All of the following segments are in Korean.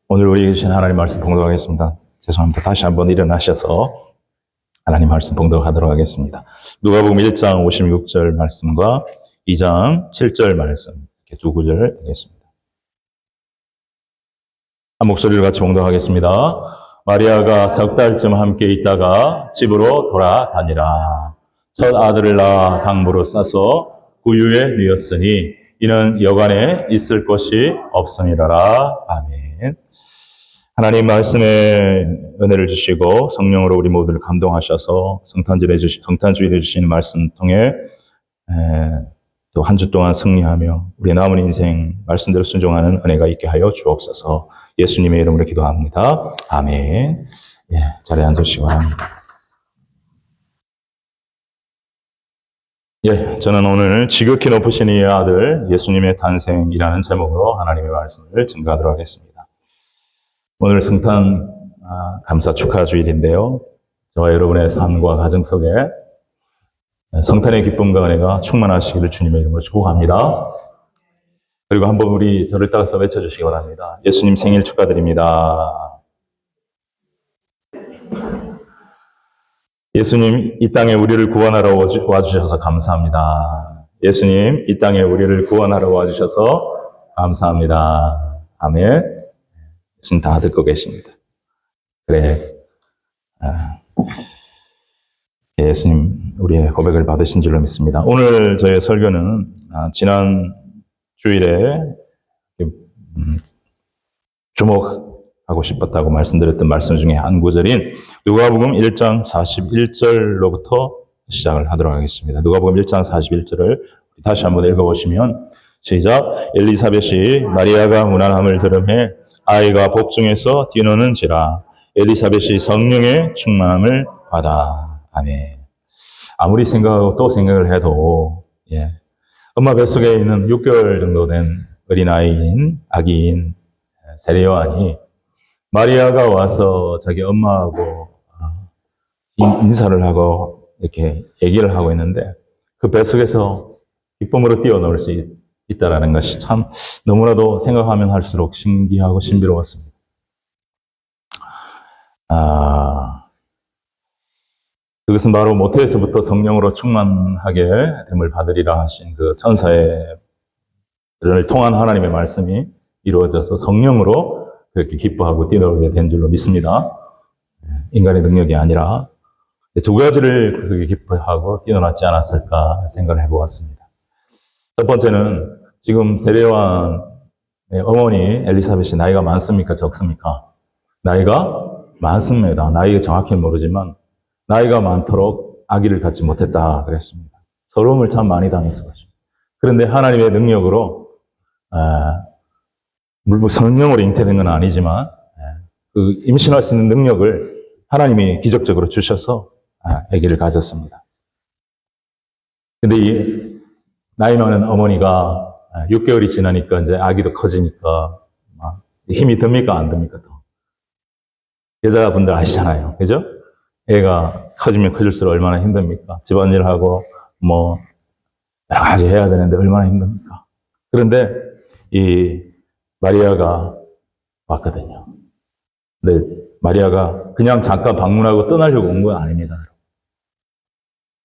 오늘 우리에게 주신 하나님 말씀 봉독하겠습니다. 죄송합니다. 다시 한번 일어나셔서 하나님 말씀 봉독하도록 하겠습니다. 누가복음 1장 56절 말씀과 2장 7절 말씀 이렇게 두 구절 되겠습니다. 한 목소리를 같이 봉독하겠습니다. 마리아가 석 달쯤 함께 있다가 집으로 돌아다니라. 첫 아들을 낳아 강보로 싸서 구유에 뉘었으니 이는 여관에 있을 곳이 없음이라라. 아멘. 하나님 말씀에 은혜를 주시고 성령으로 우리 모두를 감동하셔서 성탄주일에 주시는 말씀 통해 또 한 주 동안 승리하며 우리 남은 인생 말씀대로 순종하는 은혜가 있게 하여 주옵소서. 예수님의 이름으로 기도합니다. 아멘. 예, 자리에 앉으시기 바랍니다. 예, 저는 오늘 지극히 높으신 이의 아들 예수님의 탄생이라는 제목으로 하나님의 말씀을 증거하도록 하겠습니다. 오늘 성탄 감사 축하 주일인데요. 저와 여러분의 삶과 가정 속에 성탄의 기쁨과 은혜가 충만하시기를 주님의 이름으로 축복합니다. 그리고 한번 우리 저를 따라서 외쳐주시기 바랍니다. 예수님 생일 축하드립니다. 예수님 이 땅에 우리를 구원하러 와주셔서 감사합니다. 예수님 이 땅에 우리를 구원하러 와주셔서 감사합니다. 아멘. 예수님 다 듣고 계십니다. 그래. 예수님 우리의 고백을 받으신 줄로 믿습니다. 오늘 저의 설교는 지난 주일에 주목하고 싶었다고 말씀드렸던 말씀 중에 한 구절인 누가복음 1장 41절로부터 시작을 하도록 하겠습니다. 누가복음 1장 41절을 다시 한번 읽어보시면 시작. 엘리사벳이 마리아가 무난함을 들음해 아이가 복중에서 뛰노는지라 엘리사벳이 성령의 충만함을 받아. 아멘. 아무리 생각하고 또 생각을 해도 엄마 뱃속에 있는 6개월 정도 된 어린아이인 아기인 세례요한이 마리아가 와서 자기 엄마하고 인사를 하고 이렇게 얘기를 하고 있는데 그 뱃속에서 기쁨으로 뛰어놀 수 있다라는 것이 참 너무나도 생각하면 할수록 신기하고 신비로웠습니다. 그것은 바로 모태에서부터 성령으로 충만하게 됨을 받으리라 하신 그 천사를 통한 하나님의 말씀이 이루어져서 성령으로 그렇게 기뻐하고 뛰놀게 된 줄로 믿습니다. 인간의 능력이 아니라 두 가지를 그렇게 기뻐하고 뛰어났지 않았을까 생각을 해보았습니다. 첫 번째는 지금 세례요한의 어머니 엘리사벳이 나이가 많습니까? 적습니까? 나이가 많습니다. 나이가 정확히는 모르지만 나이가 많도록 아기를 갖지 못했다 그랬습니다. 서러움을 참 많이 당했을 것입니다. 그런데 하나님의 능력으로 물론 성령으로 잉태된 건 아니지만 그 임신할 수 있는 능력을 하나님이 기적적으로 주셔서 아기를 가졌습니다. 근데 이 나이 많은 어머니가 6개월이 지나니까 이제 아기도 커지니까 힘이 듭니까? 안 듭니까? 또 여자분들 아시잖아요. 그죠? 애가 커지면 커질수록 얼마나 힘듭니까? 집안일하고 뭐 여러 가지 해야 되는데 얼마나 힘듭니까? 그런데 이 마리아가 왔거든요. 근데 마리아가 그냥 잠깐 방문하고 떠나려고 온 건 아닙니다.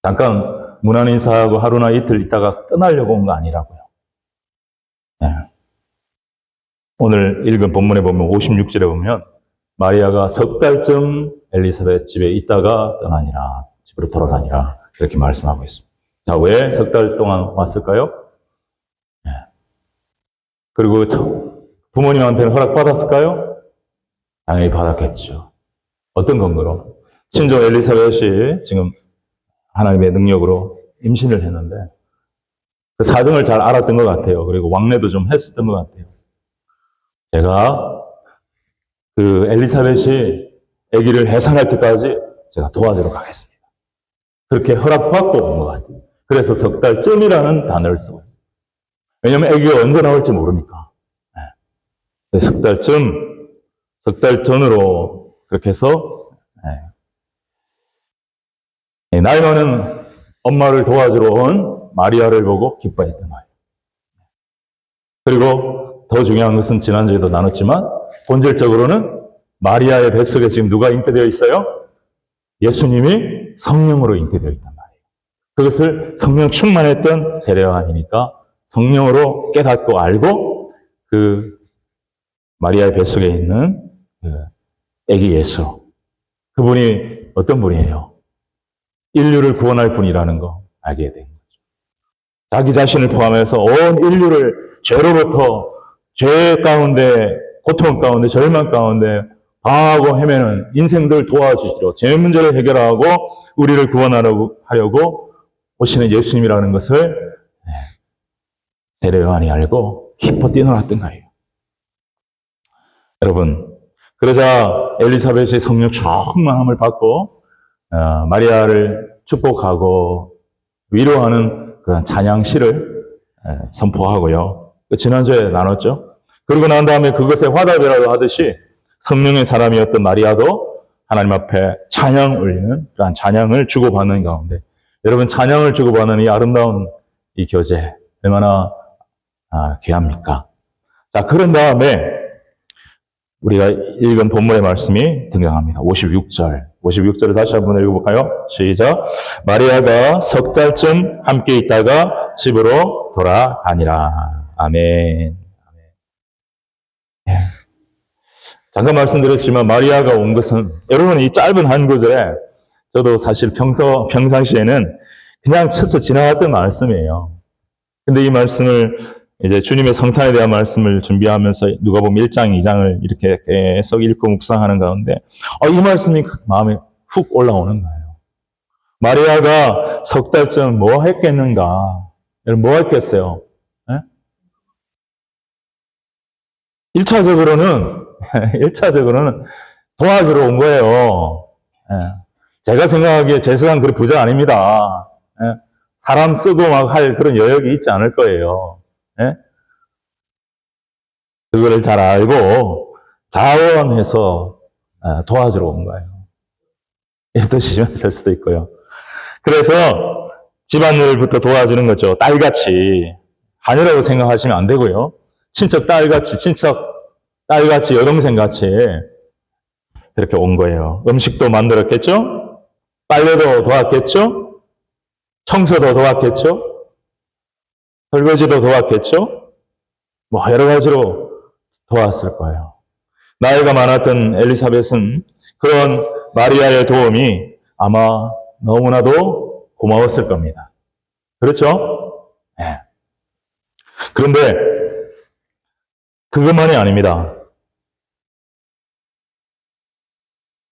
잠깐 문안 인사하고 하루나 이틀 있다가 떠나려고 온 거 아니라고요. 오늘 읽은 본문에 보면 56절에 보면 마리아가 석 달쯤 엘리사벳 집에 있다가 떠나니라. 집으로 돌아가니라. 그렇게 말씀하고 있습니다. 자, 왜 석 달 동안 왔을까요? 그리고 부모님한테는 허락받았을까요? 당연히 받았겠죠. 어떤 근거로? 친정 엘리사벳이 지금 하나님의 능력으로 임신을 했는데 그 사정을 잘 알았던 것 같아요. 그리고 왕래도 좀 했었던 것 같아요. 제가 그 엘리사벳이 아기를 해산할 때까지 제가 도와주러 가겠습니다. 그렇게 허락받고 온 것 같아요. 그래서 석 달쯤이라는 단어를 쓰고 있어요. 왜냐하면 아기가 언제 나올지 모르니까. 석 달쯤, 석 달 전으로 그렇게 해서 나이 많은 엄마를 도와주러 온 마리아를 보고 기뻐했던 거예요. 그리고 더 중요한 것은 지난주에도 나눴지만 본질적으로는 마리아의 뱃속에 지금 누가 잉태되어 있어요? 예수님이 성령으로 잉태되어 있단 말이에요. 그것을 성령 충만했던 세례요한이니까 성령으로 깨닫고 알고 그 마리아의 뱃속에 있는 아기 예수, 그분이 어떤 분이에요? 인류를 구원할 분이라는 거 알게 된 거죠. 자기 자신을 포함해서 온 인류를 죄로부터 죄 가운데, 고통 가운데, 절망 가운데 방황하고 헤매는 인생들 도와주시러 죄 문제를 해결하고 우리를 구원하려고 오시는 예수님이라는 것을 세례 요한이 알고 기뻐 뛰어났던 거예요. 여러분, 그러자 엘리사벳이 성령 충만함을 받고 마리아를 축복하고 위로하는 그런 찬양시를 선포하고요. 지난주에 나눴죠. 그러고 난 다음에 그것에 화답이라도 하듯이 성령의 사람이었던 마리아도 하나님 앞에 찬양 올리는 그런 찬양을 주고받는 가운데, 여러분, 찬양을 주고받는 이 아름다운 이 교제 얼마나 귀합니까? 자, 그런 다음에 우리가 읽은 본문의 말씀이 등장합니다. 56절을 다시 한번 읽어볼까요? 시작. 마리아가 석 달쯤 함께 있다가 집으로 돌아다니라. 아멘. 잠깐 말씀드렸지만 마리아가 온 것은, 여러분, 이 짧은 한 구절에 저도 사실 평상시에는 그냥 스쳐 지나갔던 말씀이에요. 근데 이 말씀을 이제 주님의 성탄에 대한 말씀을 준비하면서 누가복음 1장, 2장을 이렇게 계속 읽고 묵상하는 가운데 이 말씀이 마음에 훅 올라오는 거예요. 마리아가 석 달쯤 뭐 했겠는가? 여러분, 뭐 했겠어요? 네? 1차적으로는 도와주러 온 거예요. 제가 생각하기에 제 세상 그런 부자 아닙니다. 사람 쓰고 막 할 그런 여력이 있지 않을 거예요. 그거를 잘 알고 자원해서 도와주러 온 거예요. 이런 뜻이 있을 수도 있고요. 그래서 집안일부터 도와주는 거죠. 딸같이. 하느라고 생각하시면 안 되고요. 친척 딸같이, 여동생같이 이렇게 온 거예요. 음식도 만들었겠죠? 빨래도 도왔겠죠? 청소도 도왔겠죠? 설거지도 도왔겠죠? 뭐 여러 가지로 도왔을 거예요. 나이가 많았던 엘리사벳은 그런 마리아의 도움이 아마 너무나도 고마웠을 겁니다. 그렇죠? 네. 그런데 그것만이 아닙니다.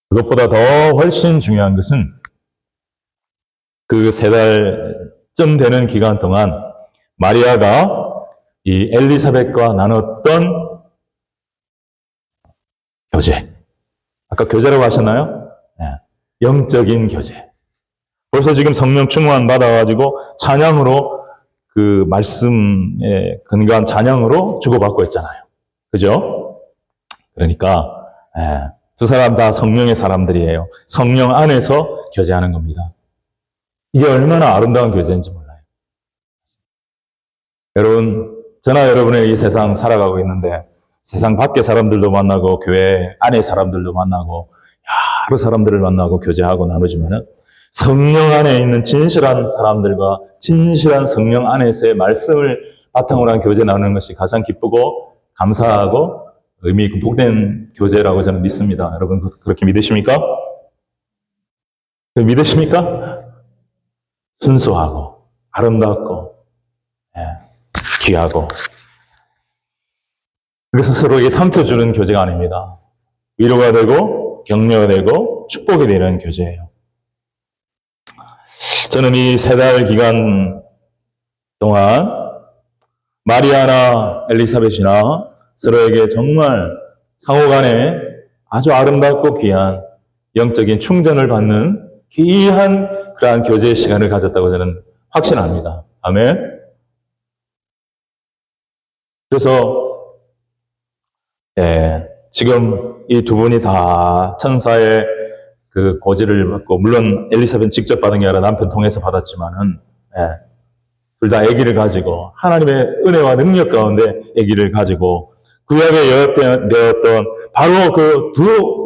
그것보다 더 훨씬 중요한 것은 그 3달쯤 되는 기간 동안 마리아가 이 엘리사벳과 나눴던 교제. 아까 교제라고 하셨나요? 네. 영적인 교제. 벌써 지금 성령 충만 받아가지고 찬양으로 그 말씀에 근거한 찬양으로 주고받고 있잖아요. 그죠? 그러니까 두 사람 다 성령의 사람들이에요. 성령 안에서 교제하는 겁니다. 이게 얼마나 아름다운 교제인지 몰라요. 여러분, 저나 여러분의 이 세상 살아가고 있는데 세상 밖의 사람들도 만나고 교회 안의 사람들도 만나고 여러 사람들을 만나고 교제하고 나누지만 성령 안에 있는 진실한 사람들과 진실한 성령 안에서의 말씀을 바탕으로 한 교제 나누는 것이 가장 기쁘고 감사하고 의미 있고 복된 교제라고 저는 믿습니다. 여러분, 그렇게 믿으십니까? 믿으십니까? 순수하고 아름답고 귀하고, 그래서 서로에게 상처 주는 교제가 아닙니다. 위로가 되고 격려가 되고 축복이 되는 교제예요. 저는 이 3달 기간 동안 마리아나 엘리사벳이나 서로에게 정말 상호간에 아주 아름답고 귀한 영적인 충전을 받는 귀한 그러한 교제의 시간을 가졌다고 저는 확신합니다. 아멘. 그래서 지금 이 두 분이 다 천사의 그 고지를 받고, 물론 엘리사벳은 직접 받은 게 아니라 남편 통해서 받았지만은 둘 다 아기를 가지고 하나님의 은혜와 능력 가운데 아기를 가지고 구약에 예언되었던 바로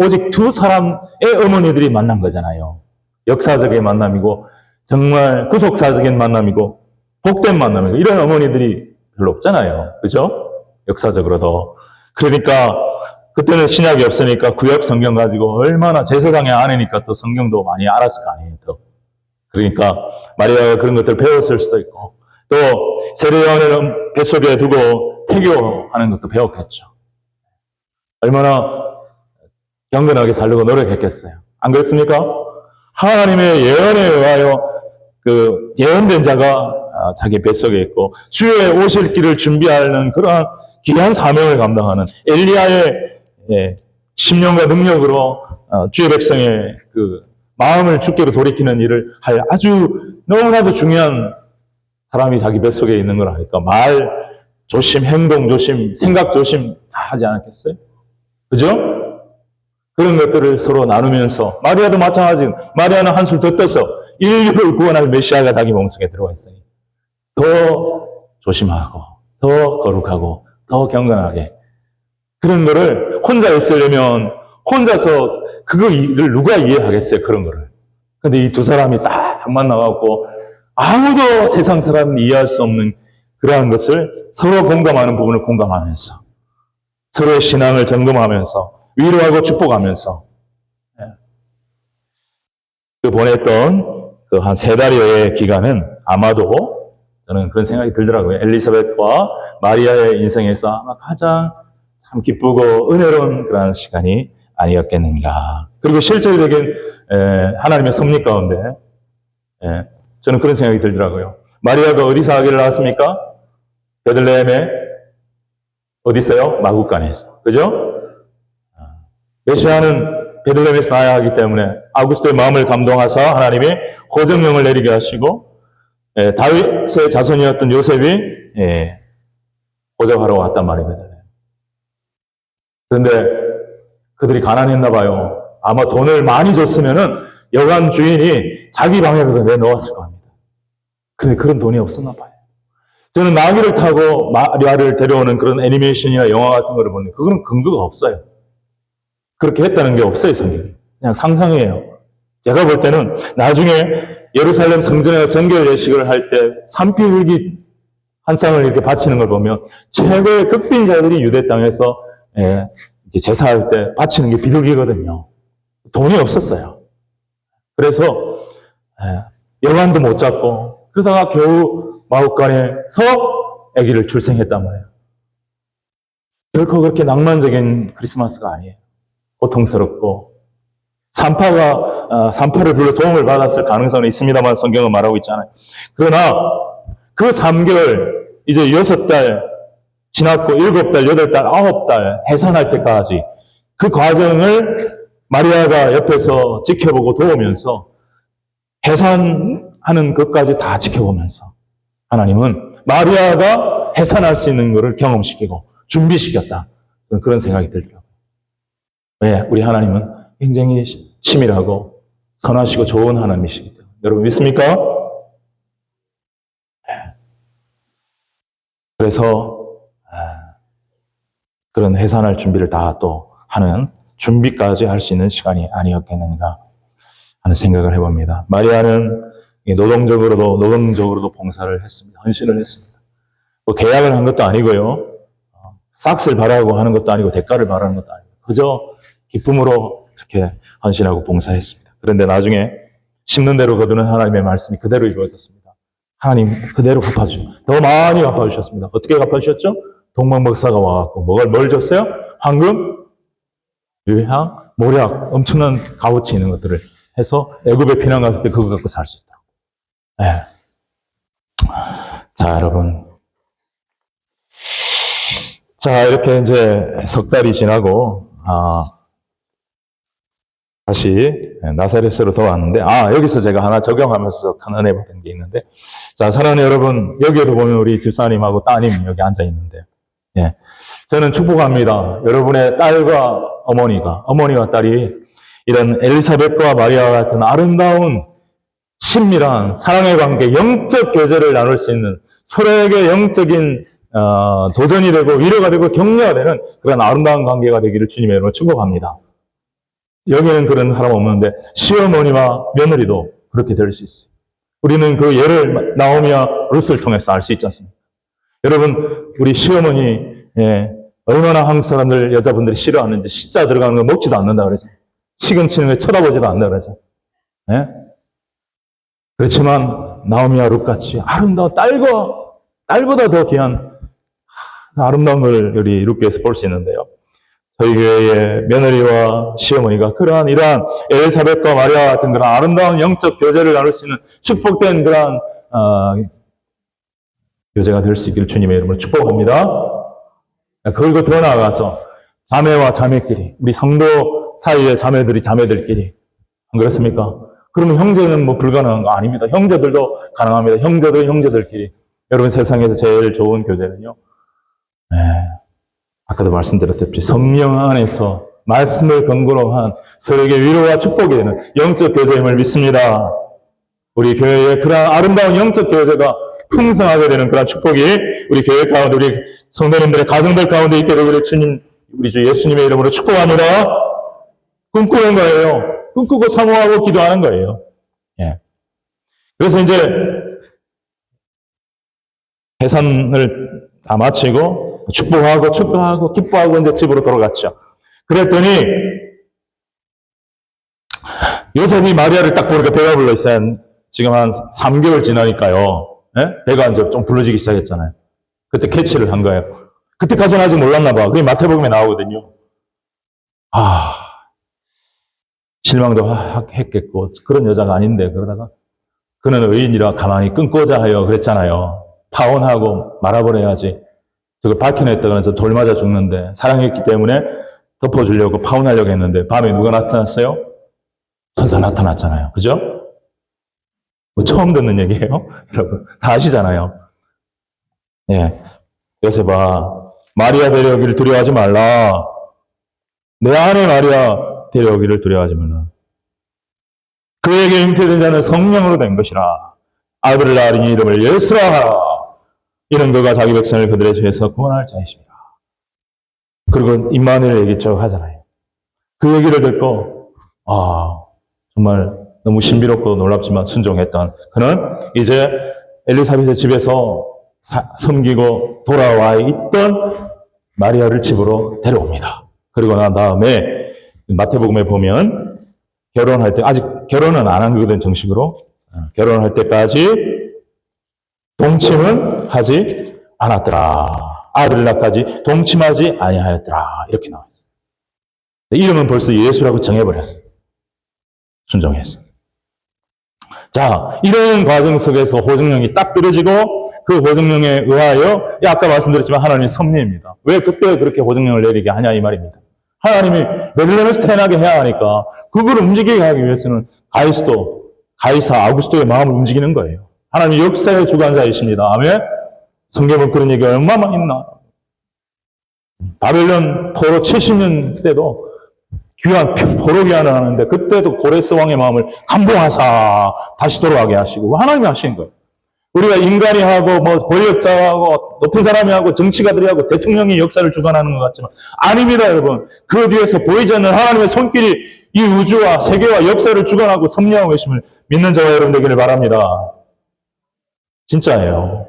오직 두 사람의 어머니들이 만난 거잖아요. 역사적인 만남이고, 정말 구속사적인 만남이고, 복된 만남이고, 이런 어머니들이 별로 없잖아요. 그죠? 역사적으로도. 그러니까, 그때는 신약이 없으니까 구약 성경 가지고 얼마나 제사장의 아내니까 또 성경도 많이 알았을 거 아니에요. 또. 그러니까 마리아가 그런 것들을 배웠을 수도 있고, 또 세례 요한을 뱃속에 두고 태교하는 것도 배웠겠죠. 얼마나 경건하게 살려고 노력했겠어요. 안 그렇습니까? 하나님의 예언에 의하여 그 예언된 자가 자기 뱃속에 있고, 주의 오실 길을 준비하는 그러한 귀한 사명을 감당하는 엘리야의 심령과 능력으로 주의 백성의 그 마음을 주께로 돌이키는 일을 할 아주 너무나도 중요한 사람이 자기 뱃속에 있는 걸 하니까 말 조심, 행동 조심, 생각 조심 다 하지 않았겠어요? 그죠? 그런 것들을 서로 나누면서, 마리아도 마찬가지. 마리아는 한술 더 떠서 인류를 구원할 메시아가 자기 몸속에 들어와 있으니 더 조심하고, 더 거룩하고, 더 경건하게. 그런 거를 혼자 있으려면 혼자서 그거 일을 누가 이해하겠어요? 그런 거를. 근데 이 두 사람이 딱 만나갖고 아무도 세상 사람이 이해할 수 없는 그러한 것을 서로 공감하는 부분을 공감하면서, 서로의 신앙을 점검하면서, 위로하고 축복하면서, 그 보냈던 그 한 3달여의 기간은 아마도 저는 그런 생각이 들더라고요. 엘리사벳과 마리아의 인생에서 아마 가장 참 기쁘고 은혜로운 그런 시간이 아니었겠는가. 그리고 실질적인 하나님의 섭리 가운데 저는 그런 생각이 들더라고요. 마리아가 어디서 아기를 낳았습니까? 베들레헴에 어디서요? 마구간에서. 그죠? 메시아는 베들레헴에서 나야 하기 때문에 아구스토의 마음을 감동하사 하나님이 고정령을 내리게 하시고, 다윗의 자손이었던 요셉이 고정하러 왔단 말입니다. 그런데 그들이 가난했나 봐요. 아마 돈을 많이 줬으면은 여관 주인이 자기 방에도 내놓았을 겁니다. 근데 그런 돈이 없었나 봐요. 저는 나귀를 타고 마리아를 데려오는 그런 애니메이션이나 영화 같은 거를 보는데 그거는 근거가 없어요. 그렇게 했다는 게 없어요, 성경에. 그냥 상상이에요. 제가 볼 때는 나중에 예루살렘 성전에서 정결 예식을 할 때 산피울기 한 쌍을 이렇게 바치는 걸 보면 최고의 극빈자들이 유대 땅에서 제사할 때 바치는 게 비둘기거든요. 돈이 없었어요. 그래서 여관도 못 잡고 그러다가 겨우 마구간에서 아기를 출생했단 말이에요. 결코 그렇게 낭만적인 크리스마스가 아니에요. 고통스럽고 산파를 불러 도움을 받았을 가능성은 있습니다만 성경은 말하고 있잖아요. 그러나 그 3개월 이제 6달 지났고 7달, 8달, 9달 해산할 때까지 그 과정을 마리아가 옆에서 지켜보고 도우면서 해산하는 것까지 다 지켜보면서 하나님은 마리아가 해산할 수 있는 것을 경험시키고 준비시켰다. 그런 생각이 들더라고요. 왜? 우리 하나님은 굉장히 치밀하고 선하시고 좋은 하나님이시기 때문에. 여러분 믿습니까? 그래서 그런 해산할 준비를 다 또 하는 준비까지 할 수 있는 시간이 아니었겠는가 하는 생각을 해봅니다. 마리아는 노동적으로도 봉사를 했습니다. 헌신을 했습니다. 뭐 계약을 한 것도 아니고요. 싹쓸 바라고 하는 것도 아니고 대가를 바라는 것도 아니고 그저 기쁨으로 그렇게 헌신하고 봉사했습니다. 그런데 나중에 심는 대로 거두는 하나님의 말씀이 그대로 이루어졌습니다. 하나님 그대로 더 많이 갚아주셨습니다. 어떻게 갚아주셨죠? 동방박사가 와갖고 뭘 줬어요? 황금, 유향, 모략, 엄청난 값어치 있는 것들을 해서 애굽에 피난 갔을 때 그거 갖고 살 수 있다. 네. 자, 여러분. 자, 이렇게 이제 석 달이 지나고 다시 나사렛으로 돌아왔는데, 여기서 제가 하나 적용하면서 큰 은혜 받은 게 있는데, 자, 사랑하는 여러분, 여기에도 보면 우리 집사님하고 따님 여기 앉아 있는데, 예. 저는 축복합니다. 여러분의 딸과 어머니와 딸이 이런 엘리사벳과 마리아와 같은 아름다운 친밀한 사랑의 관계, 영적 교제를 나눌 수 있는 서로에게 영적인 도전이 되고 위로가 되고 격려가 되는 그런 아름다운 관계가 되기를 주님의 이름으로 축복합니다. 여기는 그런 사람 없는데 시어머니와 며느리도 그렇게 될 수 있어요. 우리는 그 예를 나오미와 룻을 통해서 알 수 있지 않습니까? 여러분, 우리 시어머니, 얼마나 한국 사람들, 여자분들이 싫어하는지, 시자 들어가는 거 먹지도 않는다 그러죠. 시금치는 거 쳐다보지도 않는다 그러죠. 예? 그렇지만, 나오미와 룻같이 아름다운 딸보다 더 귀한 아름다운 걸 우리 룻교에서 볼 수 있는데요. 저희 교회의 며느리와 시어머니가 이러한 엘사벳과 마리아 같은 그런 아름다운 영적 교제를 나눌 수 있는 축복된 그런 교제가 될 수 있기를 주님의 이름으로 축복합니다. 그리고 더 나아가서 자매와 자매끼리, 우리 성도 사이의 자매들끼리 안 그렇습니까? 그러면 형제는 뭐 불가능한 거 아닙니다. 형제들도 가능합니다. 형제들끼리. 여러분, 세상에서 제일 좋은 교제는요, 아까도 말씀드렸듯이 성령 안에서 말씀을 근거로 한 서로에게 위로와 축복이 되는 영적 교제임을 믿습니다. 우리 교회에 그런 아름다운 영적 교제가 풍성하게 되는 그런 축복이 우리 교회 가운데, 우리 성도님들의 가정들 가운데 있게 되기를 우리 주 예수님의 이름으로 축복합니다. 꿈꾸는 거예요. 꿈꾸고 사모하고 기도하는 거예요. 예. 그래서 이제 해산을 다 마치고 축복하고 기뻐하고 이제 집으로 돌아갔죠. 그랬더니 요셉이 마리아를 딱 보니까 배가 불러 있어요. 지금 한 3개월 지나니까요. 배가 이제 좀 불러지기 시작했잖아요. 그때 캐치를 한 거예요. 그때까지는 아직 몰랐나 봐. 그게 마태복음에 나오거든요. 실망도 했겠고 그런 여자가 아닌데 그러다가 그는 의인이라 가만히 끊고자 하여 그랬잖아요. 파혼하고 말아버려야지. 저걸 밝혀냈다가 저 돌 맞아 죽는데 사랑했기 때문에 덮어주려고 파혼하려고 했는데 밤에 누가 나타났어요? 천사 나타났잖아요. 그죠? 뭐 처음 듣는 얘기예요? 여러분 다 아시잖아요. 예, 요셉아 마리아 데려오기를 두려워하지 말라. 내 아내 마리아 데려오기를 두려워하지 말라. 그에게 잉태된 자는 성령으로 된 것이라. 아들을 낳으니 이름을 예수라 하라. 이는 그가 자기 백성을 그들의 죄에서 구원할 자이십니다. 그리고 임마누엘 얘기 쭉 하잖아요. 그 얘기를 듣고 정말 너무 신비롭고 놀랍지만 순종했던 그는 이제 엘리사벳의 집에서 섬기고 돌아와 있던 마리아를 집으로 데려옵니다. 그리고 난 다음에 마태복음에 보면 결혼할 때, 아직 결혼은 안 한 거거든, 정식으로. 결혼할 때까지 동침은 하지 않았더라. 아들을 낳기까지 동침하지 아니하였더라. 이렇게 나와 있어요. 이름은 벌써 예수라고 정해버렸어. 순종해서. 자, 이런 과정 속에서 호정령이 딱 떨어지고 그 호정령에 의하여, 아까 말씀드렸지만 하나님의 섭리입니다. 왜 그때 그렇게 호정령을 내리게 하냐 이 말입니다. 하나님이 베들레헴에서 태어나게 해야 하니까 그걸 움직이게 하기 위해서는 가이사 아우구스토의 마음을 움직이는 거예요. 하나님 역사의 주관자이십니다. 아멘. 성경은 그런 얘기가 얼마나 있나. 바벨론 포로 70년 때도 포로 귀환을 하는데 그때도 고레스 왕의 마음을 감동하사 다시 돌아가게 하시고 하나님이 하신 거예요. 우리가 인간이 하고 권력자하고 높은 사람이 하고 정치가들이 하고 대통령이 역사를 주관하는 것 같지만 아닙니다, 여러분. 그 뒤에서 보이지 않는 하나님의 손길이 이 우주와 세계와 역사를 주관하고 섭리하고 계심을 믿는 저와 여러분 되기를 바랍니다. 진짜예요.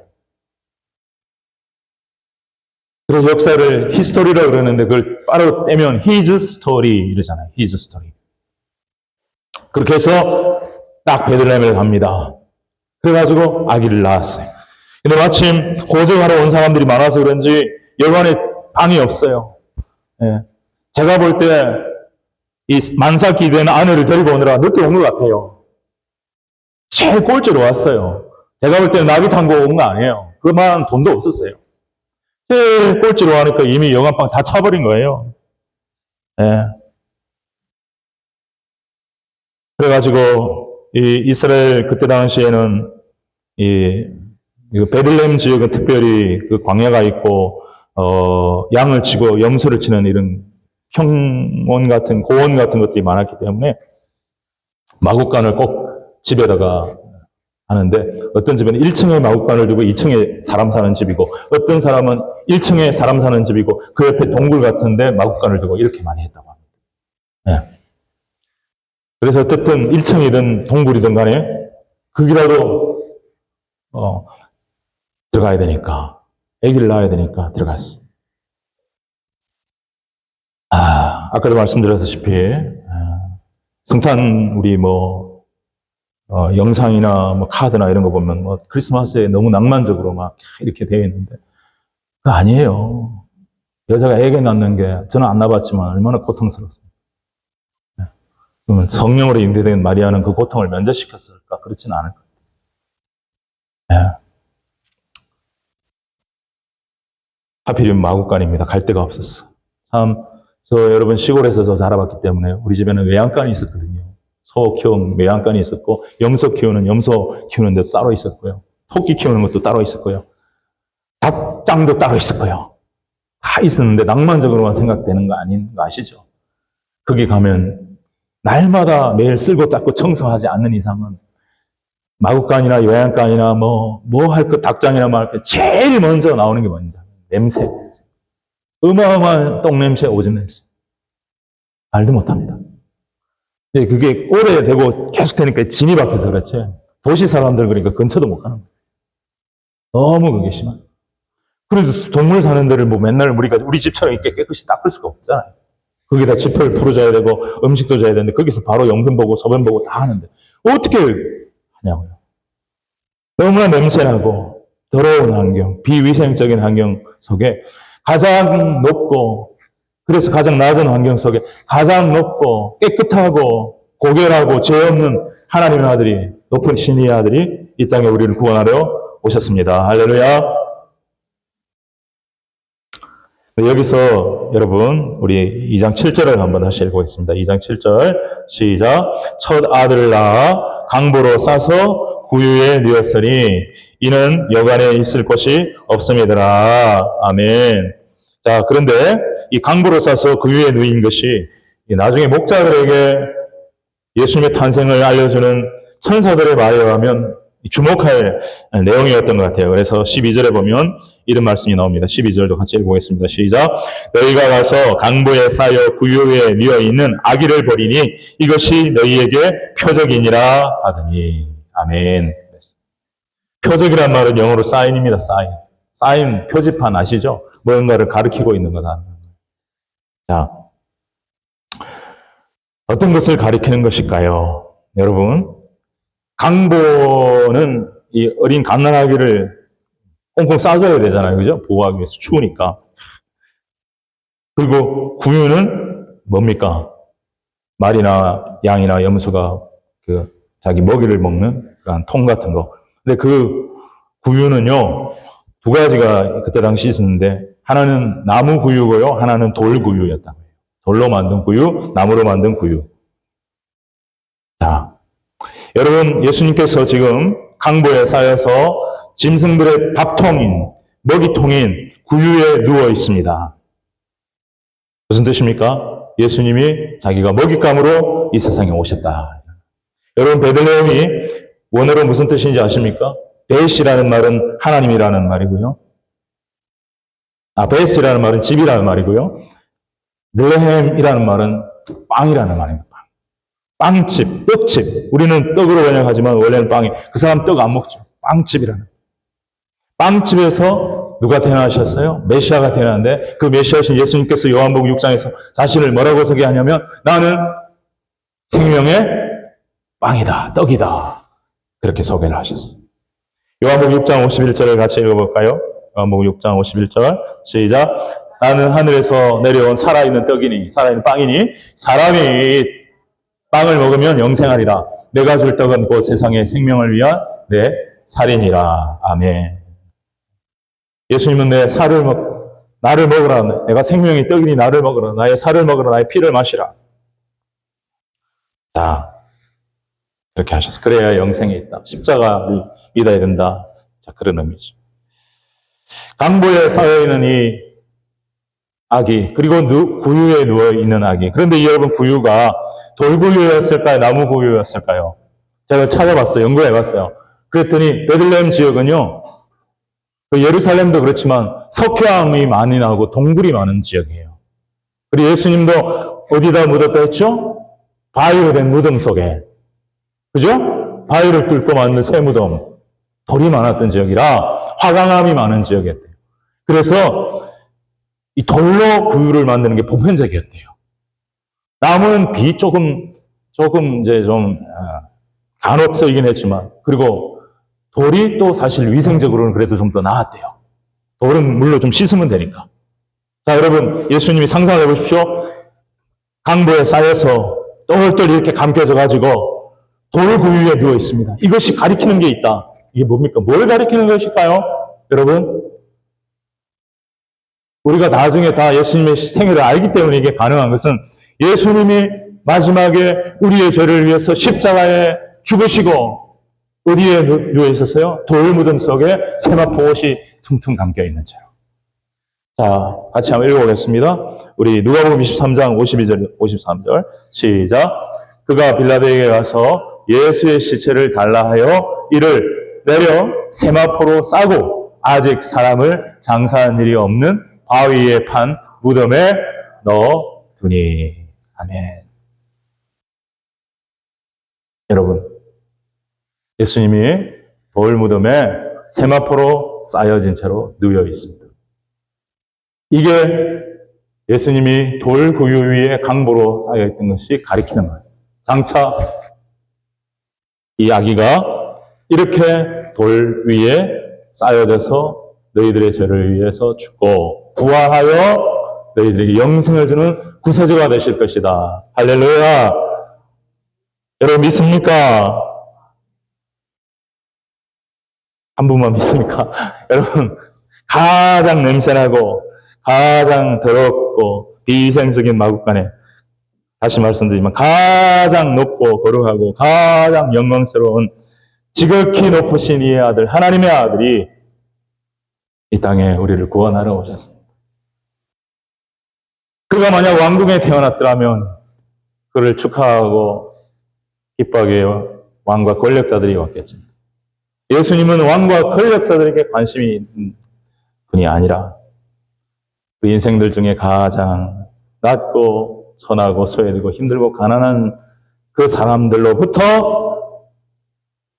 그래서 역사를 히스토리라고 그러는데 그걸 바로 떼면 his story 이러잖아요. his story. 그렇게 해서 딱 베들레헴을 갑니다. 그래가지고 아기를 낳았어요. 근데 마침 호정하러 온 사람들이 많아서 그런지 여관에 방이 없어요. 예. 제가 볼 때 이 만사 기대는 아내를 데리고 오느라 늦게 온 것 같아요. 제일 꼴찌로 왔어요. 제가 볼 때는 나비 탄 거 온 거 아니에요. 그만한 돈도 없었어요. 제일 꼴찌로 하니까 이미 여관방 다 차버린 거예요. 예. 그래가지고 이 이스라엘 그때 당시에는 이 베들레헴 지역은 특별히 그 광야가 있고 양을 치고 염소를 치는 이런 평원 같은 고원 같은 것들이 많았기 때문에 마구간을 꼭 집에다가 하는데 어떤 집은 1층에 마구간을 두고 2층에 사람 사는 집이고 어떤 사람은 1층에 사람 사는 집이고 그 옆에 동굴 같은데 마구간을 두고 이렇게 많이 했다고 합니다. 네. 그래서 어쨌든 1층이든 동굴이든 간에 거기라도 들어가야 되니까 아기를 낳아야 되니까 들어갔어. 아까도 말씀드렸다시피 성탄 우리 영상이나 카드나 이런 거 보면 크리스마스에 너무 낭만적으로 막 이렇게 되어 있는데 그거 아니에요. 여자가 애기 낳는 게 저는 안 낳아봤지만 얼마나 고통스럽습니다. 그러면 성령으로 인도된 마리아는 그 고통을 면제시켰을까? 그렇지는 않을 것 같아요. 하필이면 마구간입니다. 갈 데가 없었어. 저 여러분 시골에서 저 자라봤기 때문에 우리 집에는 외양간이 있었거든요. 소 키우는 외양간이 있었고 염소 키우는 염소 키우는 데도 따로 있었고요. 토끼 키우는 것도 따로 있었고요. 닭장도 따로 있었고요. 다 있었는데 낭만적으로만 생각되는 거 아닌 거 아시죠? 거기 가면 날마다 매일 쓸고 닦고 청소하지 않는 이상은 마구간이나 외양간이나 할 것 닭장이나 할 것 제일 먼저 나오는 게 뭔지 냄새. 어마어마한 똥냄새, 오줌 냄새. 말도 못합니다. 근데 그게 오래되고 계속 되니까 진이 박혀서 그렇지. 도시 사람들 그러니까 근처도 못 가는 거예요. 너무 그게 심한. 그래도 동물 사는 데를 맨날 우리가 우리 집처럼 이렇게 깨끗이 닦을 수가 없잖아요. 거기다 지퍼를 풀어줘야 되고 음식도 줘야 되는데 거기서 바로 용변 보고 소변 보고 다 하는데 어떻게 하냐고요. 너무나 냄새나고 더러운 환경, 비위생적인 환경 속에 가장 높고 그래서 가장 낮은 환경 속에 가장 높고 깨끗하고 고결하고 죄 없는 하나님의 아들이 높은 신의 아들이 이 땅에 우리를 구원하러 오셨습니다. 할렐루야. 여기서 여러분 우리 2장 7절을 한번 다시 읽어보겠습니다. 2장 7절 시작. 첫 아들을 낳아 강보로 싸서 구유에 누였으니 이는 여간에 있을 곳이 없음이더라. 아멘. 자, 그런데 이 강보로 싸서 구유에 누인 것이 나중에 목자들에게 예수님의 탄생을 알려주는 천사들의 말에 의하면 주목할 내용이었던 것 같아요. 그래서 12절에 보면 이런 말씀이 나옵니다. 12절도 같이 읽어보겠습니다. 시작. 너희가 가서 강보에 쌓여 구유에 누워 있는 아기를 보리니 이것이 너희에게 표적이니라 하더니. 아멘. 표적이란 말은 영어로 사인입니다. 사인. 사인, 표지판 아시죠? 뭔가를 가리키고 있는 거다. 자, 어떤 것을 가리키는 것일까요? 여러분, 강보는 이 어린 갓난아기를 꽁꽁 싸줘야 되잖아요. 그죠? 보호하기 위해서 추우니까. 그리고 구유는 뭡니까? 말이나 양이나 염소가 자기 먹이를 먹는 그런 통 같은 거. 근데 그 구유는요, 두 가지가 그때 당시 있었는데, 하나는 나무 구유고요, 하나는 돌 구유였다고 해요. 돌로 만든 구유, 나무로 만든 구유. 자, 여러분, 예수님께서 지금 강보에 쌓여서 짐승들의 밥통인, 먹이통인 구유에 누워 있습니다. 무슨 뜻입니까? 예수님이 자기가 먹잇감으로 이 세상에 오셨다. 여러분, 베들레헴이 원어로 무슨 뜻인지 아십니까? 베이시라는 말은 하나님이라는 말이고요. 베이시라는 말은 집이라는 말이고요. 늘레헴이라는 말은 빵이라는 말입니다. 빵집, 떡집. 우리는 떡으로 번역하지만 원래는 빵이. 그 사람 떡 안 먹죠. 빵집이라는. 빵집에서 누가 태어나셨어요? 메시아가 태어났는데 그 메시아신 예수님께서 요한복음 6장에서 자신을 뭐라고 소개하냐면 나는 생명의 빵이다, 떡이다. 그렇게 소개를 하셨어요. 요한복음 6장 51절을 같이 읽어볼까요? 요한복음 6장 51절 시작. 나는 하늘에서 내려온 살아있는 떡이니 살아있는 빵이니 사람이 빵을 먹으면 영생하리라. 내가 줄 떡은 곧 세상의 생명을 위한 내 살이니라. 아멘. 예수님은 내 살을 나를 먹으라. 내가 생명의 떡이니 나를 먹으라. 나의 살을 먹으라. 나의 피를 마시라. 자, 이렇게 하셨어. 그래야 영생이 있다. 십자가를 믿어야 된다. 자, 그런 의미죠. 강보에 쌓여있는 이 아기, 그리고 구유에 누워있는 아기. 그런데 여러분, 구유가 돌구유였을까요? 나무구유였을까요? 제가 찾아봤어요. 연구해봤어요. 그랬더니 베들레헴 지역은요, 그 예루살렘도 그렇지만 석회암이 많이 나고 동굴이 많은 지역이에요. 그리고 예수님도 어디다 묻었다 했죠? 바위로 된 무덤 속에. 그죠? 바위를 뚫고 만든 새 무덤. 돌이 많았던 지역이라 화강암이 많은 지역이었대요. 그래서 이 돌로 구유를 만드는 게 보편적이었대요. 나무는 조금 이제 좀 간혹 쓰이긴 했지만, 그리고 돌이 또 사실 위생적으로는 그래도 좀 더 나았대요. 돌은 물로 좀 씻으면 되니까. 자, 여러분, 예수님이 상상해 보십시오. 강보에 쌓여서 똘똘 이렇게 감겨져가지고 돌 구유에 누워 있습니다. 이것이 가리키는 게 있다. 이게 뭡니까? 뭘 가리키는 것일까요? 여러분? 우리가 나중에 다 예수님의 생애를 알기 때문에 이게 가능한 것은 예수님이 마지막에 우리의 죄를 위해서 십자가에 죽으시고 어디에 누워 있었어요? 돌 무덤 속에 세마포 옷이 퉁퉁 감겨 있는 채로. 자, 같이 한번 읽어보겠습니다. 우리 누가복음 23장 52절, 53절 시작. 그가 빌라도에게 가서 예수의 시체를 달라 하여 이를 내려 세마포로 싸고 아직 사람을 장사한 일이 없는 바위에 판 무덤에 넣어두니. 아멘. 여러분, 예수님이 돌 무덤에 세마포로 쌓여진 채로 누워 있습니다. 이게 예수님이 돌 구유 위에 강보로 쌓여있던 것이 가리키는 거예요. 장차 이 아기가 이렇게 돌 위에 쌓여져서 너희들의 죄를 위해서 죽고 부활하여 너희들에게 영생을 주는 구세주가 되실 것이다. 할렐루야. 여러분 믿습니까? 한 분만 믿습니까? 여러분, 가장 냄새나고 가장 더럽고 비위생적인 마구간에, 다시 말씀드리지만 가장 높고 거룩하고 가장 영광스러운 지극히 높으신 이의 아들, 하나님의 아들이 이 땅에 우리를 구원하러 오셨습니다. 그가 만약 왕궁에 태어났더라면 그를 축하하고 기뻐하게 왕과 권력자들이 왔겠죠. 예수님은 왕과 권력자들에게 관심이 있는 분이 아니라 그 인생들 중에 가장 낮고 선하고 소외되고 힘들고 가난한 그 사람들로부터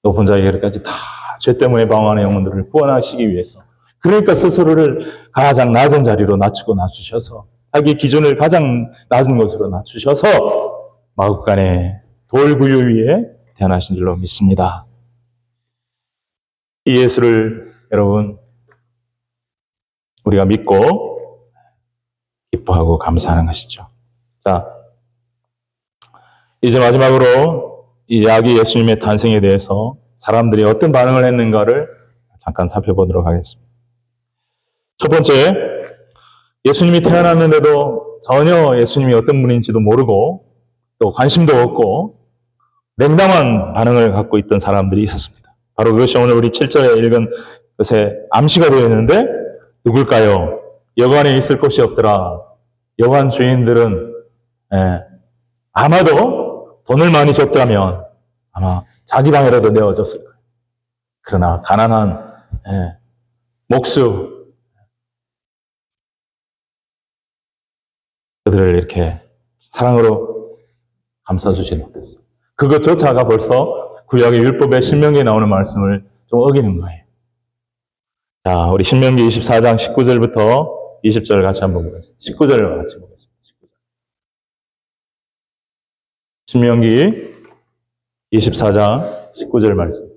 높은 자에게까지 다 죄 때문에 방황하는 영혼들을 구원하시기 위해서, 그러니까 스스로를 가장 낮은 자리로 낮추셔서 자기 기준을 가장 낮은 곳으로 낮추셔서 마구간에 돌구유 위에 태어나신 줄로 믿습니다. 이 예수를 여러분 우리가 믿고 기뻐하고 감사하는 것이죠. 자, 이제 마지막으로 이 아기 예수님의 탄생에 대해서 사람들이 어떤 반응을 했는가를 잠깐 살펴보도록 하겠습니다. 첫 번째, 예수님이 태어났는데도 전혀 예수님이 어떤 분인지도 모르고 또 관심도 없고 냉담한 반응을 갖고 있던 사람들이 있었습니다. 바로 그것이 오늘 우리 7절에 읽은 것에 암시가 되어 있는데 누굴까요? 여관에 있을 곳이 없더라. 여관 주인들은 아마도 돈을 많이 줬다면 아마 자기 방에라도 내어줬을 거예요. 그러나 가난한 목수 그들을 이렇게 사랑으로 감싸주지 못했어요. 그것조차가 벌써 구약의 율법의 신명기에 나오는 말씀을 좀 어기는 거예요. 자, 우리 신명기 24장 19절부터 20절 같이 한번 보겠습니다. 19절을 같이 보겠습니다. 19절. 신명기 24장 19절 말씀.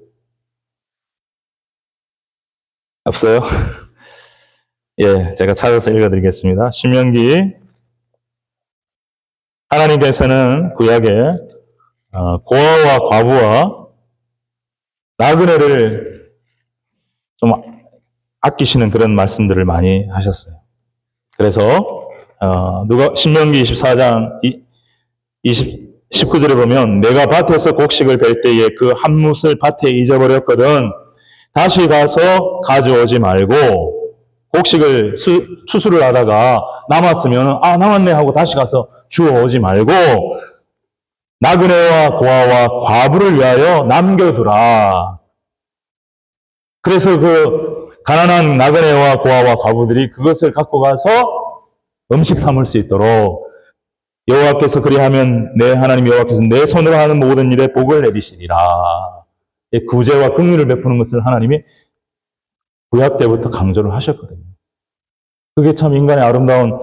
없어요? 예, 제가 찾아서 읽어드리겠습니다. 신명기, 하나님께서는 구약에 고아와 과부와 나그네를 좀 아끼시는 그런 말씀들을 많이 하셨어요. 그래서 신명기 24장 19절에 보면 내가 밭에서 곡식을 벨 때에 그 한 뭇을 밭에 잊어버렸거든 다시 가서 가져오지 말고, 곡식을 추수를 하다가 남았으면 남았네 하고 다시 가서 주워오지 말고 나그네와 고아와 과부를 위하여 남겨두라. 그래서 그 가난한 나그네와 고아와 과부들이 그것을 갖고 가서 음식 삼을 수 있도록 여호와께서 그리하면 내 하나님 여호와께서 내 손으로 하는 모든 일에 복을 내리시리라. 구제와 긍휼을 베푸는 것을 하나님이 구약 때부터 강조를 하셨거든요. 그게 참 인간의 아름다운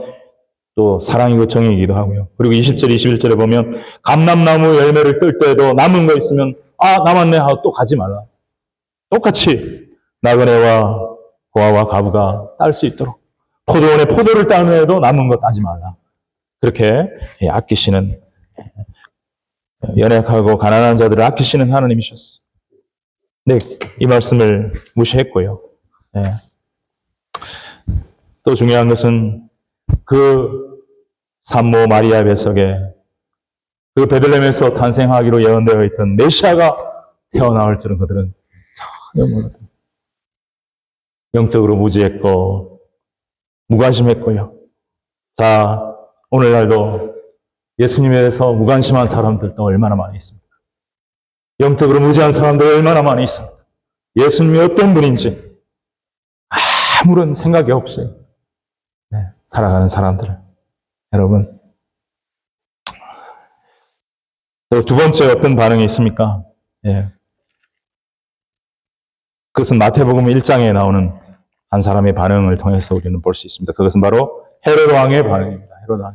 또 사랑이고 정의이기도 하고요. 그리고 20절, 21절에 보면 감람나무 열매를 뜰 때에도 남은 거 있으면 남았네 하고 또 가지 말라. 똑같이 나그네와 고아와 과부가 딸 수 있도록 포도원에 포도를 따면에도 남은 거 따지 말라. 그렇게 아끼시는 연약하고 가난한 자들을 아끼시는 하나님이셨어. 네, 이 말씀을 무시했고요. 네. 또 중요한 것은 그 산모 마리아 뱃속에 그 베들레헴에서 탄생하기로 예언되어 있던 메시아가 태어나올 줄은 그들은 전혀 몰랐다. 영적으로 무지했고 무관심했고요. 자, 오늘날도 예수님에 대해서 무관심한 사람들도 얼마나 많이 있습니까? 영적으로 무지한 사람들 얼마나 많이 있습니까? 예수님이 어떤 분인지 아무런 생각이 없이 살아가는 사람들. 여러분, 또 두 번째 어떤 반응이 있습니까? 그것은 마태복음 1장에 나오는 한 사람의 반응을 통해서 우리는 볼 수 있습니다. 그것은 바로 헤롯 왕의 반응입니다. 헤롯 왕.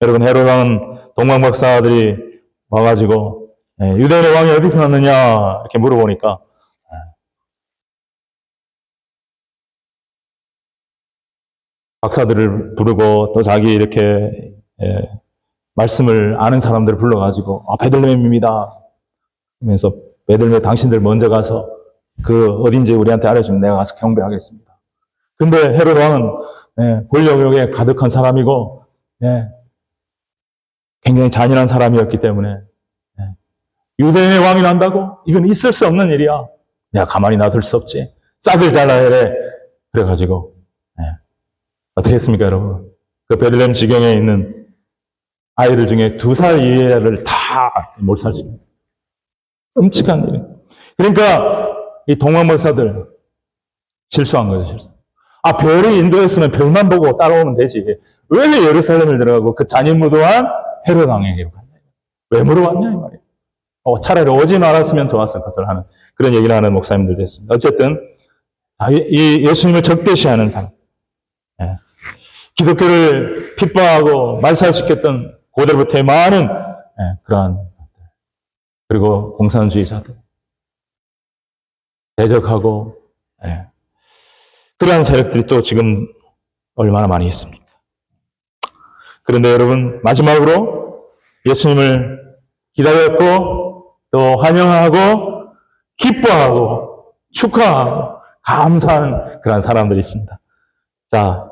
여러분, 헤롯 왕은 동방 박사들이 와가지고 유대인의 왕이 어디서 났느냐 이렇게 물어보니까 박사들을 부르고 또 자기 이렇게 말씀을 아는 사람들을 불러가지고 베들레헴입니다. 하면서 베들레헴 당신들 먼저 가서 그 어딘지 우리한테 알려주면 내가 가서 경배하겠습니다. 근데 헤롯 왕은 권력욕에 가득한 사람이고 굉장히 잔인한 사람이었기 때문에 유대인의 왕이 난다고? 이건 있을 수 없는 일이야. 내가 가만히 놔둘 수 없지. 싹을 잘라야 해. 그래가지고 어떻게 했습니까, 여러분? 그 베들레헴 지경에 있는 아이들 중에 2살 이하를 다 몰살시킵니다. 끔찍한 일이에요. 그러니까 이 동방 박사들 실수한 거죠, 실수. 별이 인도였으면 별만 보고 따라오면 되지. 왜 예루살렘을 들어가고 그 잔인무도한 헤롯 왕에게로 갔냐? 왜 물어봤냐, 이 말이에요. 차라리 오지 말았으면 좋았을 것을 하는 그런 얘기를 하는 목사님들도 있습니다. 어쨌든 이 예수님을 적대시하는 사람, 기독교를 핍박하고 말살시켰던 고대부터의 많은 그러한 그리고 공산주의자들 대적하고 그러한 세력들이 또 지금 얼마나 많이 있습니까? 그런데 여러분, 마지막으로 예수님을 기다렸고 또 환영하고 기뻐하고 축하하고 감사하는 그런 사람들이 있습니다. 자,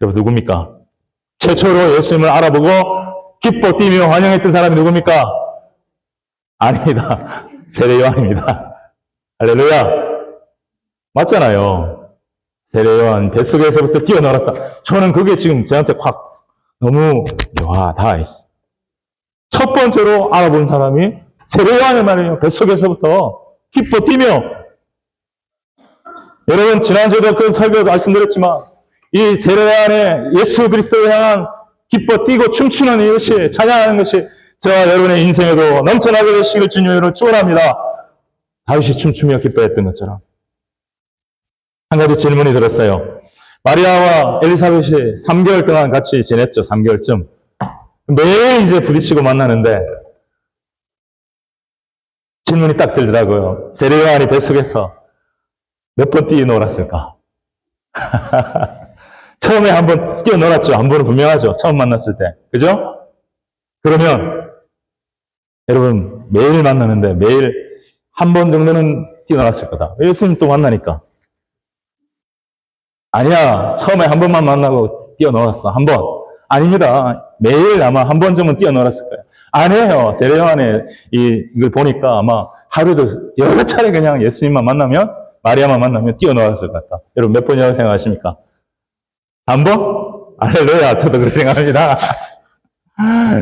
여러분 누굽니까? 최초로 예수님을 알아보고 기뻐 뛰며 환영했던 사람이 누굽니까? 아닙니다. 세례 요한입니다. 할렐루야. 맞잖아요. 세례 요한 뱃속에서부터 뛰어놀았다. 저는 그게 지금 저한테 확 너무 다 있어. 첫 번째로 알아본 사람이 세례 요한의 말이에요. 뱃속에서부터 기뻐 뛰며. 여러분, 지난주에도 그 설교도 말씀드렸지만 이 세례 요한의 예수 그리스도를 향한 기뻐 뛰고 춤추는 이것이, 찬양하는 것이 저와 여러분의 인생에도 넘쳐나게 되시길 주님으로 축원합니다. 다윗이 춤추며 기뻐했던 것처럼. 한 가지 질문이 들었어요. 마리아와 엘리사벳이 3개월 동안 같이 지냈죠. 3개월쯤. 매일 이제 부딪히고 만나는데 질문이 딱 들더라고요. 세례 요한이 뱃속에서 몇 번 뛰어놀았을까? 처음에 한 번 뛰어놀았죠. 한 번은 분명하죠. 처음 만났을 때. 그죠? 그러면 여러분 매일 만나는데 매일 한 번 정도는 뛰어놀았을 거다. 예수님 또 만나니까. 아니야. 처음에 한 번만 만나고 뛰어놀았어. 한 번. 아닙니다. 매일 아마 한 번 정도는 뛰어놀았을 거예요. 아니에요. 세례 요한의 이걸 보니까 아마 하루도 여러 차례 그냥 예수님만 만나면, 마리아만 만나면 뛰어놀았을 것 같다. 여러분 몇 번이라고 생각하십니까? 3번? 할렐루야. 저도 그렇게 생각합니다.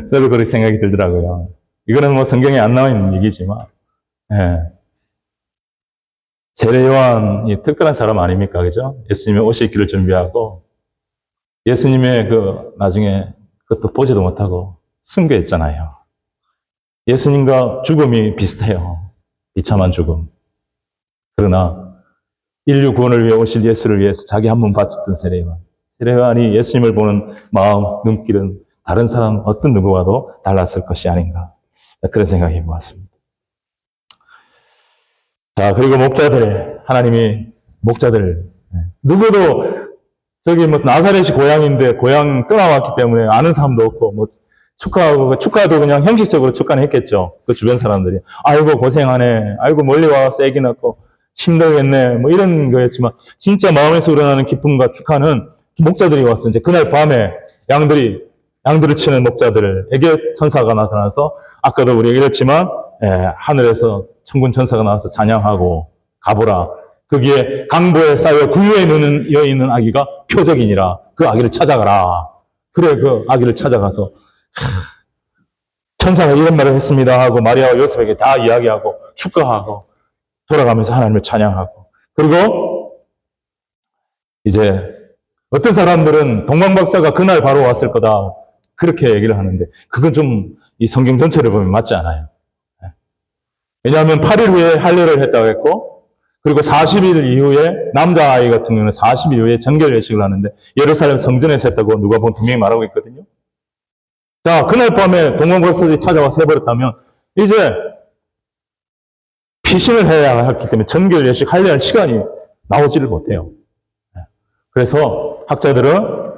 저도 그렇게 생각이 들더라고요. 이거는 뭐 성경에 안 나와 있는 얘기지만, 세례 요한이 특별한 사람 아닙니까? 그죠? 예수님의 오실 길을 준비하고, 예수님의 나중에 그것도 보지도 못하고 순교했잖아요. 예수님과 죽음이 비슷해요. 비참한 죽음. 그러나 인류 구원을 위해 오실 예수를 위해서 자기 한 몸 바쳤던 세례 요한. 세례 요한이 예수님을 보는 마음, 눈길은 다른 사람 어떤 누구와도 달랐을 것이 아닌가. 그런 생각이 해보았습니다. 자, 그리고 목자들, 하나님이 목자들, 누구도 저기 나사렛이 고향인데 고향 떠나왔기 때문에 아는 사람도 없고 축가도 그냥 형식적으로 축가는 했겠죠. 그 주변 사람들이 아이고 고생하네, 아이고 멀리 와서 애기 낳고 힘들겠네, 이런 거였지만 진짜 마음에서 우러나는 기쁨과 축하는 목자들이 왔어. 이제 그날 밤에 양들을 치는 목자들에게 천사가 나타나서 아까도 우리가 이랬지만 하늘에서 천군 천사가 나와서 찬양하고 가보라. 거기에 강보에 쌓여 구유에 누워 있는 아기가 표적이니라. 그 아기를 찾아가라. 그래, 그 아기를 찾아가서 천사가 이런 말을 했습니다 하고 마리아와 요셉에게 다 이야기하고 축하하고 돌아가면서 하나님을 찬양하고, 그리고 이제 어떤 사람들은 동방박사가 그날 바로 왔을 거다 그렇게 얘기를 하는데, 그건 좀 이 성경 전체를 보면 맞지 않아요. 왜냐하면 8일 후에 할례를 했다고 했고, 그리고 40일 이후에 남자아이 같은 경우는 40일 이후에 정결 예식을 하는데 예루살렘 성전에서 했다고 누가복음 분명히 말하고 있거든요. 자, 그날 밤에 동방박사들이 찾아와서 해버렸다면 이제 피신을 해야 했기 때문에 정결 예식 할례할 시간이 나오지를 못해요. 그래서 학자들은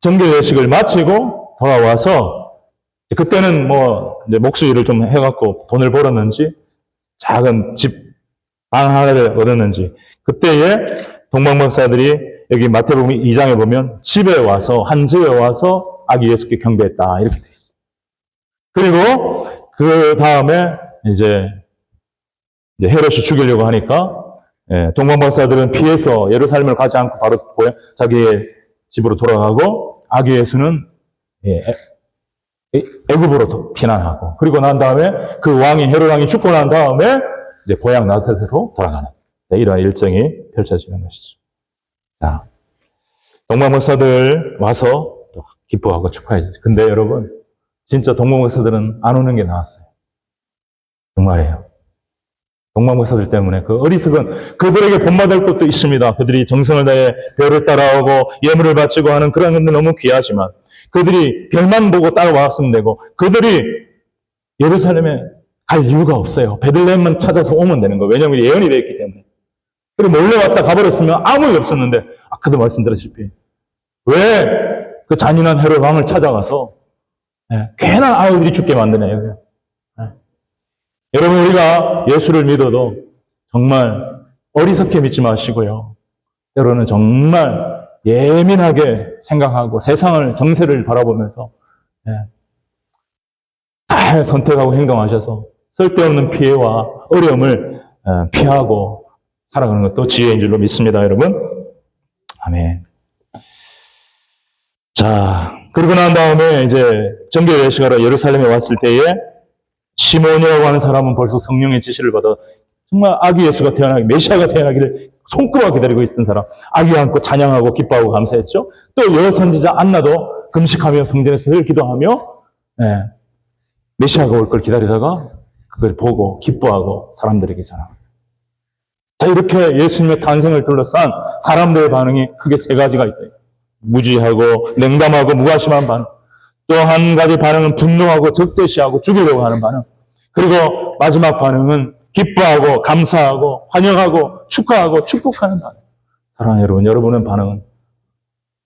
정결 예식을 마치고 돌아와서 그때는 이제 목수일을 좀 해갖고 돈을 벌었는지 작은 집 방 하나를 얻었는지, 그때에 동방박사들이 여기 마태복음 2장에 보면 한 집에 와서 아기 예수께 경배했다 이렇게 돼 있어요. 그리고 그 다음에 이제 헤롯이 죽이려고 하니까 동방박사들은 피해서 예루살렘을 가지 않고 바로 자기의 집으로 돌아가고, 아기 예수는 애굽으로 피난하고, 그리고 난 다음에 그 헤롯 왕이 죽고 난 다음에 이제 고향 나사렛으로 돌아가는 이러한 일정이 펼쳐지는 것이죠. 자, 동방박사들 와서 또 기뻐하고 축하해야죠. 근데 여러분, 진짜 동방박사들은 안 오는 게 나았어요. 정말이에요. 동방박사들 때문에 그 어리석은 그들에게 본받을 것도 있습니다. 그들이 정성을 다해 별을 따라오고 예물을 바치고 하는 그런 것도 너무 귀하지만, 그들이 별만 보고 따라왔으면 되고, 그들이 예루살렘에 갈 이유가 없어요. 베들레헴만 찾아서 오면 되는 거예요. 왜냐하면 예언이 되어 있기 때문에. 그리고 몰래 왔다 가버렸으면 아무 일 없었는데, 아까도 말씀드렸다시피 왜 그 잔인한 헤롯 왕을 찾아가서 괜한 아이들이 죽게 만드네요. 여러분, 우리가 예수를 믿어도 정말 어리석게 믿지 마시고요. 때로는 정말 예민하게 생각하고 세상을, 정세를 바라보면서 잘 선택하고 행동하셔서 쓸데없는 피해와 어려움을 피하고 살아가는 것도 지혜인 줄로 믿습니다, 여러분. 아멘. 자, 그리고 난 다음에 이제 정결 예식하러 예루살렘에 왔을 때에 시몬이라고 하는 사람은 벌써 성령의 지시를 받아 정말 아기 예수가 메시아가 태어나기를 손꼽아 기다리고 있던 사람, 아기 안고 찬양하고 기뻐하고 감사했죠. 또 여선지자 안나도 금식하며 성전에서 늘 기도하며 메시아가 올 걸 기다리다가 그걸 보고 기뻐하고 사람들에게 전합니다. 자, 이렇게 예수님의 탄생을 둘러싼 사람들의 반응이 크게 세 가지가 있다. 무지하고 냉담하고 무관심한 반응. 또 한 가지 반응은 분노하고 적대시하고 죽이려고 하는 반응. 그리고 마지막 반응은 기뻐하고 감사하고 환영하고 축하하고 축복하는 반응. 사랑하는 여러분, 여러분의 반응은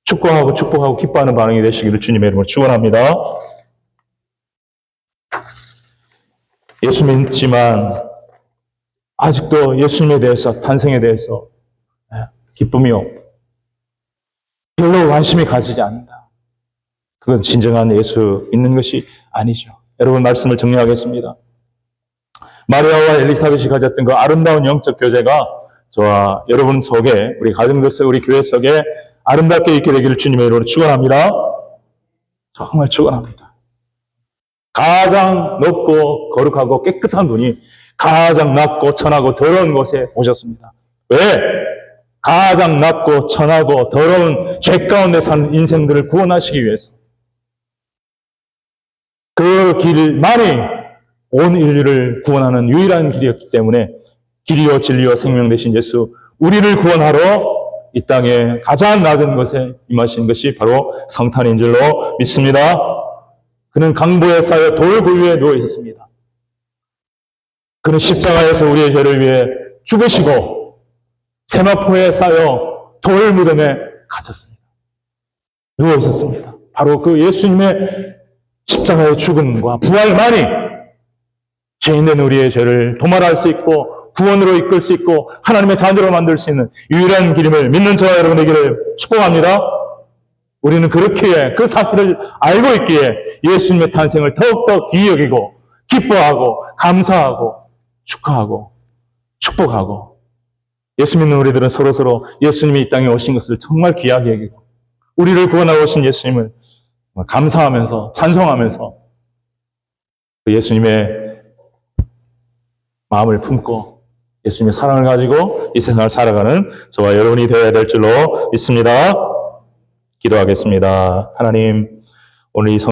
축복하고 축복하고 기뻐하는 반응이 되시기를 주님의 이름으로 축원합니다. 예수 믿지만 아직도 예수님에 대해서, 탄생에 대해서 기쁨이 없고 별로 관심이 가지지 않는다. 그건 진정한 예수 믿는 것이 아니죠. 여러분, 말씀을 정리하겠습니다. 마리아와 엘리사벳이 가졌던 그 아름다운 영적 교제가 저와 여러분 속에, 우리 가정들 속에, 우리 교회 속에 아름답게 있게 되기를 주님의 이름으로 축원합니다. 정말 축원합니다. 가장 높고 거룩하고 깨끗한 분이 가장 낮고 천하고 더러운 곳에 오셨습니다. 왜? 가장 낮고 천하고 더러운 죄 가운데 사는 인생들을 구원하시기 위해서. 그 길만이 온 인류를 구원하는 유일한 길이었기 때문에 길이요 진리요 생명 되신 예수, 우리를 구원하러 이 땅에 가장 낮은 곳에 임하신 것이 바로 성탄인 줄로 믿습니다. 그는 강보에 쌓여 돌굴 위에 누워 있었습니다. 그는 십자가에서 우리의 죄를 위해 죽으시고 세마포에 쌓여 돌 무덤에 갇혔습니다. 누워 있었습니다. 바로 그 예수님의 십자가의 죽음과 부활만이 죄인된 우리의 죄를 도말할 수 있고 구원으로 이끌 수 있고 하나님의 자녀로 만들 수 있는 유일한 길임을 믿는 저와 여러분 되기를 축복합니다. 우리는 그렇기에 그 사실을 알고 있기에 예수님의 탄생을 더욱더 귀히 여기고 기뻐하고 감사하고 축하하고 축복하고 예수 믿는 우리들은 서로서로 예수님이 이 땅에 오신 것을 정말 귀하게 여기고 우리를 구원하고 오신 예수님을 감사하면서 찬송하면서 그 예수님의 마음을 품고 예수님의 사랑을 가지고 이 세상을 살아가는 저와 여러분이 되어야 될 줄로 믿습니다. 기도하겠습니다. 하나님, 오늘 이